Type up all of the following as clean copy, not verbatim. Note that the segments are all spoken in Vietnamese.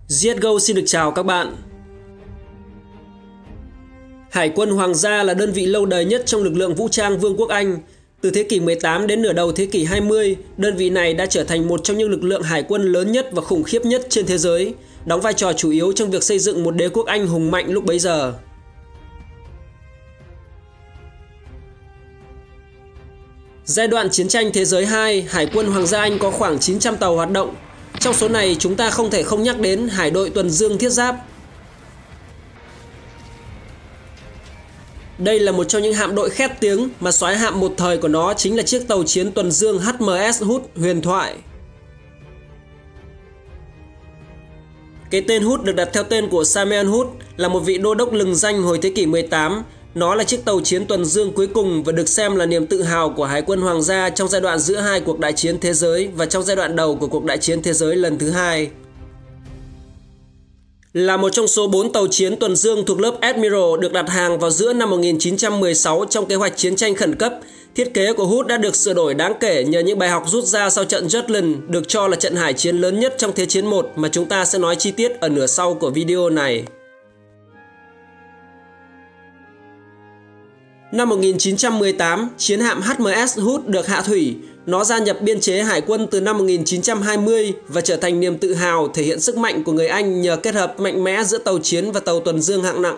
CSGO xin được chào các bạn. Hải quân Hoàng gia là đơn vị lâu đời nhất trong lực lượng vũ trang Vương quốc Anh. Từ thế kỷ 18 đến nửa đầu thế kỷ 20, đơn vị này đã trở thành một trong những lực lượng hải quân lớn nhất và khủng khiếp nhất trên thế giới, đóng vai trò chủ yếu trong việc xây dựng một đế quốc Anh hùng mạnh lúc bấy giờ. Giai đoạn Chiến tranh Thế giới 2, Hải quân Hoàng gia Anh có khoảng 900 tàu hoạt động. Trong số này chúng ta không thể không nhắc đến Hải đội tuần dương thiết giáp. Đây là một trong những hạm đội khét tiếng mà soái hạm một thời của nó chính là chiếc tàu chiến tuần dương HMS Hood huyền thoại. Cái tên Hood được đặt theo tên của Samuel Hood, là một vị đô đốc lừng danh hồi thế kỷ 18. Nó là chiếc tàu chiến tuần dương cuối cùng và được xem là niềm tự hào của Hải quân Hoàng gia trong giai đoạn giữa hai cuộc đại chiến thế giới và trong giai đoạn đầu của cuộc đại chiến thế giới lần thứ hai. Là một trong số 4 tàu chiến tuần dương thuộc lớp Admiral được đặt hàng vào giữa năm 1916 trong kế hoạch chiến tranh khẩn cấp, thiết kế của Hood đã được sửa đổi đáng kể nhờ những bài học rút ra sau trận Jutland, được cho là trận hải chiến lớn nhất trong Thế chiến 1 mà chúng ta sẽ nói chi tiết ở nửa sau của video này. Năm 1918, chiến hạm HMS Hood được hạ thủy. Nó gia nhập biên chế hải quân từ năm 1920 và trở thành niềm tự hào thể hiện sức mạnh của người Anh nhờ kết hợp mạnh mẽ giữa tàu chiến và tàu tuần dương hạng nặng.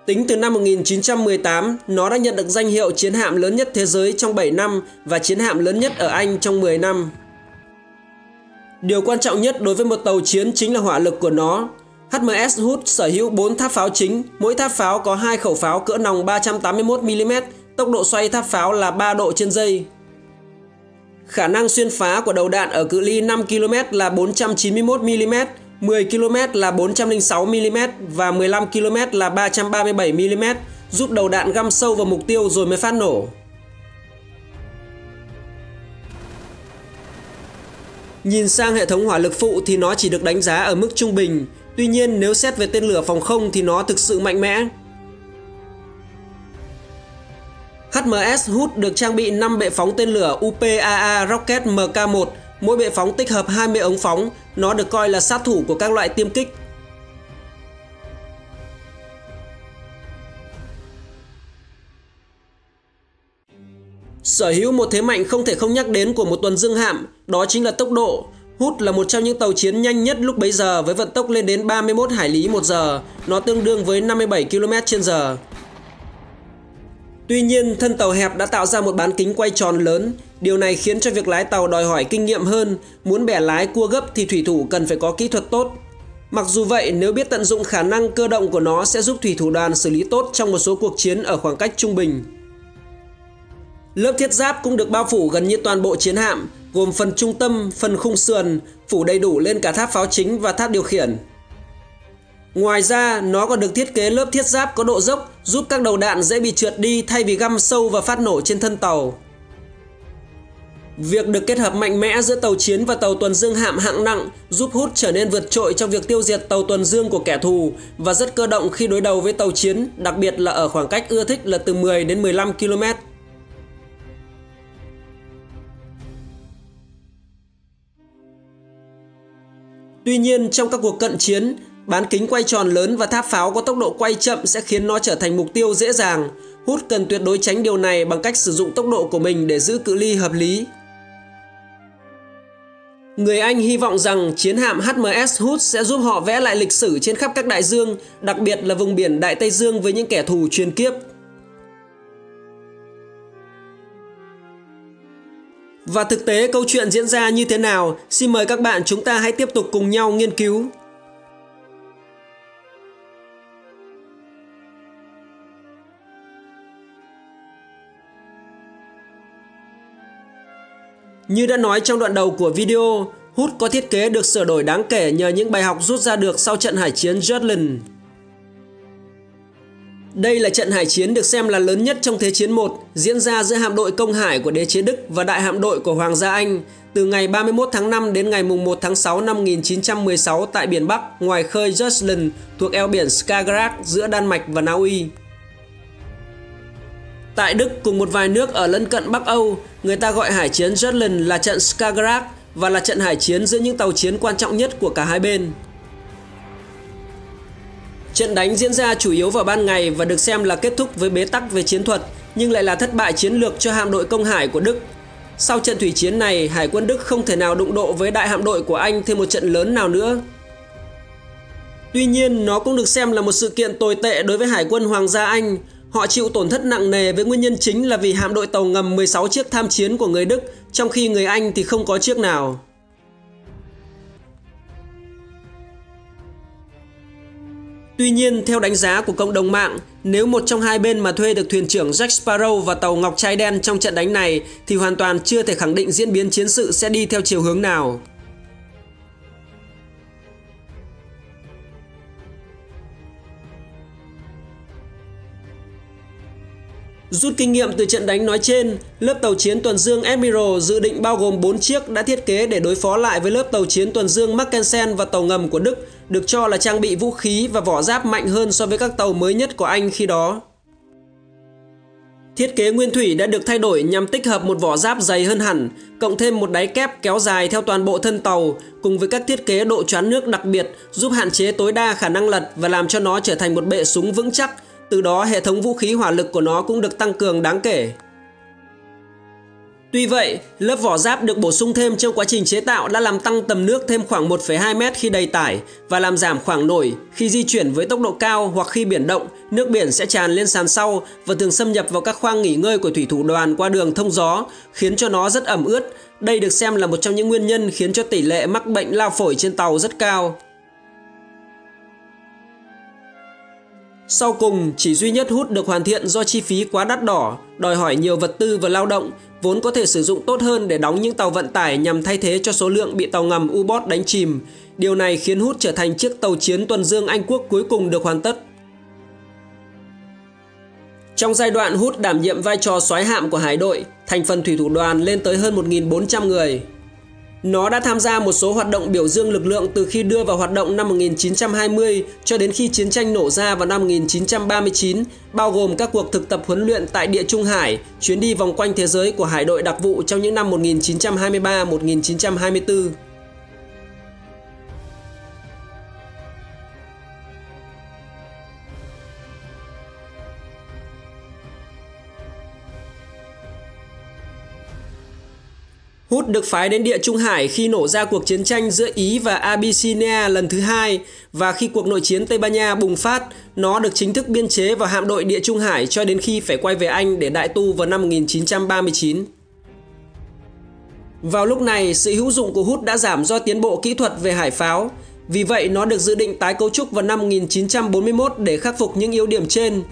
Tính từ năm 1918, nó đã nhận được danh hiệu chiến hạm lớn nhất thế giới trong 7 năm và chiến hạm lớn nhất ở Anh trong 10 năm. Điều quan trọng nhất đối với một tàu chiến chính là hỏa lực của nó. HMS Hood sở hữu 4 tháp pháo chính, mỗi tháp pháo có 2 khẩu pháo cỡ nòng 381mm, tốc độ xoay tháp pháo là 3 độ trên giây. Khả năng xuyên phá của đầu đạn ở cự ly 5 km là 491mm, 10 km là 406mm và 15 km là 337mm, giúp đầu đạn găm sâu vào mục tiêu rồi mới phát nổ. Nhìn sang hệ thống hỏa lực phụ thì nó chỉ được đánh giá ở mức trung bình. Tuy nhiên nếu xét về tên lửa phòng không thì nó thực sự mạnh mẽ. HMS Hood được trang bị 5 bệ phóng tên lửa UPAA Rocket Mk1, mỗi bệ phóng tích hợp 20 ống phóng, nó được coi là sát thủ của các loại tiêm kích. Sở hữu một thế mạnh không thể không nhắc đến của một tuần dương hạm, đó chính là tốc độ. Hood là một trong những tàu chiến nhanh nhất lúc bấy giờ với vận tốc lên đến 31 hải lý một giờ, nó tương đương với 57 km/h. Tuy nhiên, thân tàu hẹp đã tạo ra một bán kính quay tròn lớn. Điều này khiến cho việc lái tàu đòi hỏi kinh nghiệm hơn. Muốn bẻ lái cua gấp thì thủy thủ cần phải có kỹ thuật tốt. Mặc dù vậy, nếu biết tận dụng khả năng cơ động của nó sẽ giúp thủy thủ đoàn xử lý tốt trong một số cuộc chiến ở khoảng cách trung bình. Lớp thiết giáp cũng được bao phủ gần như toàn bộ chiến hạm, gồm phần trung tâm, phần khung sườn, phủ đầy đủ lên cả tháp pháo chính và tháp điều khiển. Ngoài ra, nó còn được thiết kế lớp thiết giáp có độ dốc giúp các đầu đạn dễ bị trượt đi thay vì găm sâu và phát nổ trên thân tàu. Việc được kết hợp mạnh mẽ giữa tàu chiến và tàu tuần dương hạm hạng nặng giúp Hood trở nên vượt trội trong việc tiêu diệt tàu tuần dương của kẻ thù và rất cơ động khi đối đầu với tàu chiến, đặc biệt là ở khoảng cách ưa thích là từ 10 đến 15 km. Tuy nhiên, trong các cuộc cận chiến, bán kính quay tròn lớn và tháp pháo có tốc độ quay chậm sẽ khiến nó trở thành mục tiêu dễ dàng. Hood cần tuyệt đối tránh điều này bằng cách sử dụng tốc độ của mình để giữ cự ly hợp lý. Người Anh hy vọng rằng chiến hạm HMS Hood sẽ giúp họ vẽ lại lịch sử trên khắp các đại dương, đặc biệt là vùng biển Đại Tây Dương với những kẻ thù truyền kiếp. Và thực tế câu chuyện diễn ra như thế nào? Xin mời các bạn chúng ta hãy tiếp tục cùng nhau nghiên cứu. Như đã nói trong đoạn đầu của video, Hood có thiết kế được sửa đổi đáng kể nhờ những bài học rút ra được sau trận hải chiến Jutland. Đây là trận hải chiến được xem là lớn nhất trong Thế chiến 1, diễn ra giữa hạm đội công hải của đế chế Đức và đại hạm đội của Hoàng gia Anh từ ngày 31 tháng 5 đến ngày 1 tháng 6 năm 1916 tại biển Bắc ngoài khơi Jutland thuộc eo biển Skagerrak giữa Đan Mạch và Na Uy. Tại Đức cùng một vài nước ở lân cận Bắc Âu, người ta gọi hải chiến Jutland là trận Skagerrak và là trận hải chiến giữa những tàu chiến quan trọng nhất của cả hai bên. Trận đánh diễn ra chủ yếu vào ban ngày và được xem là kết thúc với bế tắc về chiến thuật, nhưng lại là thất bại chiến lược cho hạm đội công hải của Đức. Sau trận thủy chiến này, Hải quân Đức không thể nào đụng độ với đại hạm đội của Anh thêm một trận lớn nào nữa. Tuy nhiên, nó cũng được xem là một sự kiện tồi tệ đối với Hải quân Hoàng gia Anh. Họ chịu tổn thất nặng nề với nguyên nhân chính là vì hạm đội tàu ngầm 16 chiếc tham chiến của người Đức, trong khi người Anh thì không có chiếc nào. Tuy nhiên, theo đánh giá của cộng đồng mạng, nếu một trong hai bên mà thuê được thuyền trưởng Jack Sparrow và tàu Ngọc Trai Đen trong trận đánh này thì hoàn toàn chưa thể khẳng định diễn biến chiến sự sẽ đi theo chiều hướng nào. Rút kinh nghiệm từ trận đánh nói trên, lớp tàu chiến tuần dương Admiral dự định bao gồm 4 chiếc đã thiết kế để đối phó lại với lớp tàu chiến tuần dương Mackensen và tàu ngầm của Đức, được cho là trang bị vũ khí và vỏ giáp mạnh hơn so với các tàu mới nhất của Anh khi đó. Thiết kế nguyên thủy đã được thay đổi nhằm tích hợp một vỏ giáp dày hơn hẳn, cộng thêm một đáy kép kéo dài theo toàn bộ thân tàu, cùng với các thiết kế độ choán nước đặc biệt giúp hạn chế tối đa khả năng lật và làm cho nó trở thành một bệ súng vững chắc. Từ đó hệ thống vũ khí hỏa lực của nó cũng được tăng cường đáng kể. Tuy vậy, lớp vỏ giáp được bổ sung thêm trong quá trình chế tạo đã làm tăng tầm nước thêm khoảng 1,2 mét khi đầy tải và làm giảm khoảng nổi khi di chuyển với tốc độ cao, hoặc khi biển động, nước biển sẽ tràn lên sàn sau và thường xâm nhập vào các khoang nghỉ ngơi của thủy thủ đoàn qua đường thông gió, khiến cho nó rất ẩm ướt. Đây được xem là một trong những nguyên nhân khiến cho tỷ lệ mắc bệnh lao phổi trên tàu rất cao. Sau cùng, chỉ duy nhất Hood được hoàn thiện do chi phí quá đắt đỏ, đòi hỏi nhiều vật tư và lao động, vốn có thể sử dụng tốt hơn để đóng những tàu vận tải nhằm thay thế cho số lượng bị tàu ngầm U-Boat đánh chìm. Điều này khiến Hood trở thành chiếc tàu chiến tuần dương Anh quốc cuối cùng được hoàn tất. Trong giai đoạn Hood đảm nhiệm vai trò soái hạm của hải đội, thành phần thủy thủ đoàn lên tới hơn 1.400 người. Nó đã tham gia một số hoạt động biểu dương lực lượng từ khi đưa vào hoạt động năm 1920 cho đến khi chiến tranh nổ ra vào năm 1939, bao gồm các cuộc thực tập huấn luyện tại Địa Trung Hải, chuyến đi vòng quanh thế giới của hải đội đặc vụ trong những năm 1923-1924. Hood được phái đến Địa Trung Hải khi nổ ra cuộc chiến tranh giữa Ý và Abyssinia lần thứ hai, và khi cuộc nội chiến Tây Ban Nha bùng phát, nó được chính thức biên chế vào hạm đội Địa Trung Hải cho đến khi phải quay về Anh để đại tu vào năm 1939. Vào lúc này, sự hữu dụng của Hood đã giảm do tiến bộ kỹ thuật về hải pháo. Vì vậy, nó được dự định tái cấu trúc vào năm 1941 để khắc phục những yếu điểm trên.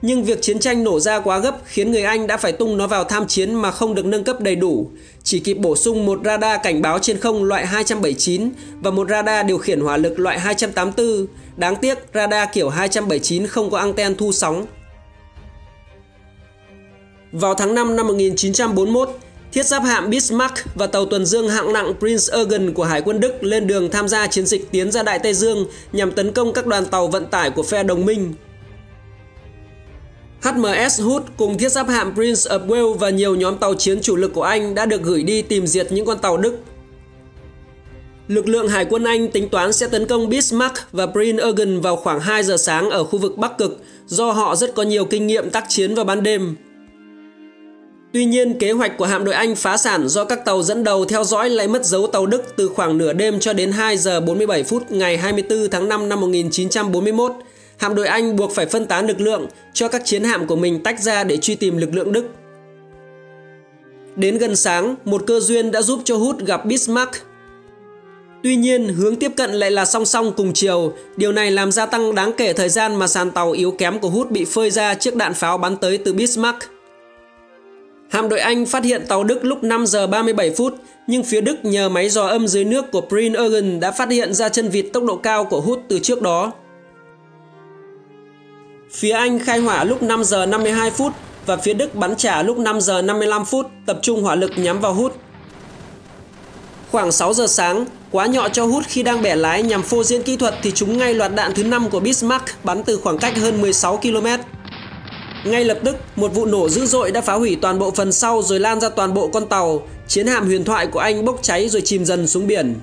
Nhưng việc chiến tranh nổ ra quá gấp khiến người Anh đã phải tung nó vào tham chiến mà không được nâng cấp đầy đủ, chỉ kịp bổ sung một radar cảnh báo trên không loại 279 và một radar điều khiển hỏa lực loại 284. Đáng tiếc, radar kiểu 279 không có anten thu sóng. Vào tháng 5 năm 1941, thiết giáp hạm Bismarck và tàu tuần dương hạng nặng Prinz Eugen của Hải quân Đức lên đường tham gia chiến dịch tiến ra Đại Tây Dương nhằm tấn công các đoàn tàu vận tải của phe đồng minh. HMS Hood cùng thiết giáp hạm Prince of Wales và nhiều nhóm tàu chiến chủ lực của Anh đã được gửi đi tìm diệt những con tàu Đức. Lực lượng Hải quân Anh tính toán sẽ tấn công Bismarck và Prince Eugen vào khoảng 2 giờ sáng ở khu vực Bắc Cực, do họ rất có nhiều kinh nghiệm tác chiến vào ban đêm. Tuy nhiên, kế hoạch của hạm đội Anh phá sản do các tàu dẫn đầu theo dõi lại mất dấu tàu Đức từ khoảng nửa đêm cho đến 2 giờ 47 phút ngày 24 tháng 5 năm 1941. Hạm đội Anh buộc phải phân tán lực lượng cho các chiến hạm của mình tách ra để truy tìm lực lượng Đức. Đến gần sáng, một cơ duyên đã giúp cho Hood gặp Bismarck. Tuy nhiên, hướng tiếp cận lại là song song cùng chiều. Điều này làm gia tăng đáng kể thời gian mà sàn tàu yếu kém của Hood bị phơi ra trước đạn pháo bắn tới từ Bismarck. Hạm đội Anh phát hiện tàu Đức lúc 5 giờ 37 phút, nhưng phía Đức nhờ máy dò âm dưới nước của Prince Eugen đã phát hiện ra chân vịt tốc độ cao của Hood từ trước đó. Phía Anh khai hỏa lúc 5 giờ 52 phút và phía Đức bắn trả lúc 5 giờ 55 phút, tập trung hỏa lực nhắm vào Hood. Khoảng 6 giờ sáng, quá nhọ cho Hood khi đang bẻ lái nhằm phô diễn kỹ thuật thì trúng ngay loạt đạn thứ 5 của Bismarck bắn từ khoảng cách hơn 16 km. Ngay lập tức, một vụ nổ dữ dội đã phá hủy toàn bộ phần sau rồi lan ra toàn bộ con tàu. Chiến hạm huyền thoại của Anh bốc cháy rồi chìm dần xuống biển.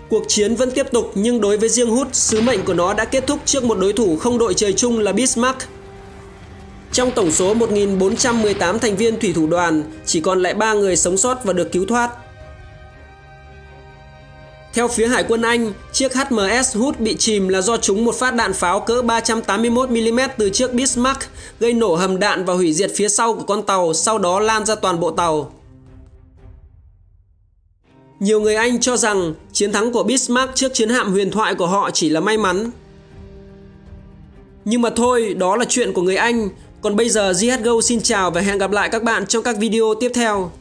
Cuộc chiến vẫn tiếp tục nhưng đối với riêng Hood, sứ mệnh của nó đã kết thúc trước một đối thủ không đội trời chung là Bismarck. Trong tổng số 1.418 thành viên thủy thủ đoàn, chỉ còn lại 3 người sống sót và được cứu thoát. Theo phía Hải quân Anh, chiếc HMS Hood bị chìm là do trúng một phát đạn pháo cỡ 381mm từ chiếc Bismarck, gây nổ hầm đạn và hủy diệt phía sau của con tàu, sau đó lan ra toàn bộ tàu. Nhiều người Anh cho rằng chiến thắng của Bismarck trước chiến hạm huyền thoại của họ chỉ là may mắn. Nhưng mà thôi, đó là chuyện của người Anh. Còn bây giờ GHGO xin chào và hẹn gặp lại các bạn trong các video tiếp theo.